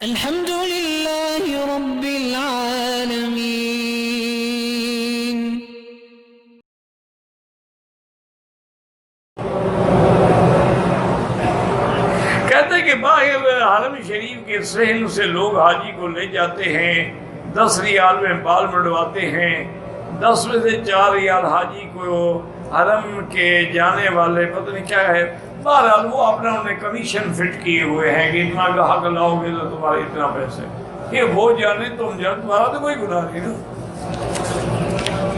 الحمد لله رب العالمين. کہتے ہیں کہ باہر حرم شریف کے صحن سے لوگ حاجی کو لے جاتے ہیں، 10 ریال میں بال منڈواتے ہیں، 10 میں سے 4 ریال حاجی کو حرم کے جانے والے پتہ نہیں کیا ہے، بہرحال وہ اپنا انہیں کمیشن فٹ کیے ہوئے ہیں کہ اتنا گاہک لاؤ گے تو تمہارے اتنا پیسے، یہ وہ جانے تم جان، تمہارا تو کوئی گناہ نہیں نا،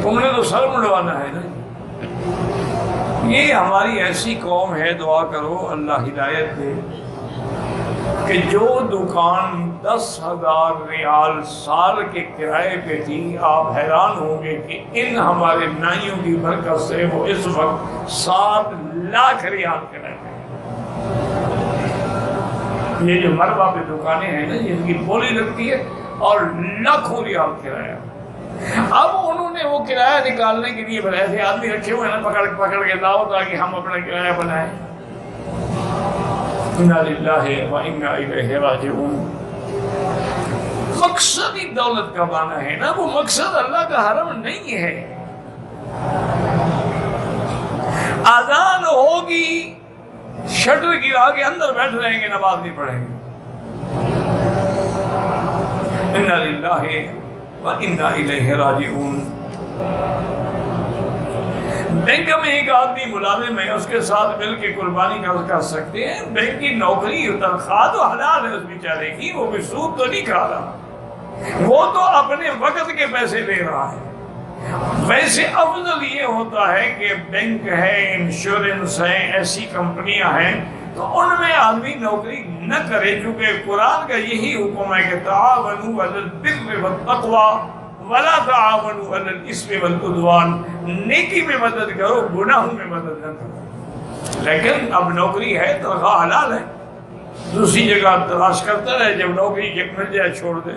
تم نے تو سر منڈوانا ہے نا۔ یہ ہماری ایسی قوم ہے، دعا کرو اللہ ہدایت دے، کہ جو دکان 10,000 ریال سال کے کرائے پہ تھی، آپ حیران ہوں گے کہ ان ہمارے نائیوں کی برکت سے وہ اس وقت 7 لاکھ ریال کرائے پہ۔ یہ جو مربع پہ دکانیں ہیں نا، جن کی بولی لگتی ہے اور لاکھوں ریال کرایہ، اب انہوں نے وہ کرایہ نکالنے کے لیے ایسے آدمی رکھے ہوئے ہیں نا، پکڑ کے لاؤ تاکہ ہم اپنا کرایہ بنائیں۔ انا للہ و انا الیہ راجعون۔ مقصد ہی دولت کا بانا ہے نا، وہ مقصد اللہ کا حرم نہیں ہے۔ اذان ہوگی، شٹر گرا کے اندر بیٹھ رہیں گے، نماز نہیں پڑھیں گے۔ انا للہ و انا الیہ راجعون۔ بینک میں ایک آدمی ملازم ہے، اس کے ساتھ مل کے قربانی کر سکتے ہیں۔ بینک کی نوکری تنخواہ تو حلال ہے اس بیچارے کی، وہ بھی سود تو نہیں کھا رہا، وہ تو اپنے وقت کے پیسے لے رہا ہے۔ ویسے افضل یہ ہوتا ہے کہ بینک ہے، انشورنس ہے، ایسی کمپنیاں ہیں تو ان میں آدمی نوکری نہ کرے، کیونکہ قرآن کا یہی حکم ہے کہ تعاونوا علی البر والتقوی ولا تعاونوا علی الاثم والعدوان، نیکی میں مدد کرو، گناہوں میں مدد نہ کرو۔ لیکن اب نوکری ہے، تنخواہ حلال ہے، دوسری جگہ تلاش کرتا رہے، جب نوکری مل جائے چھوڑ دے۔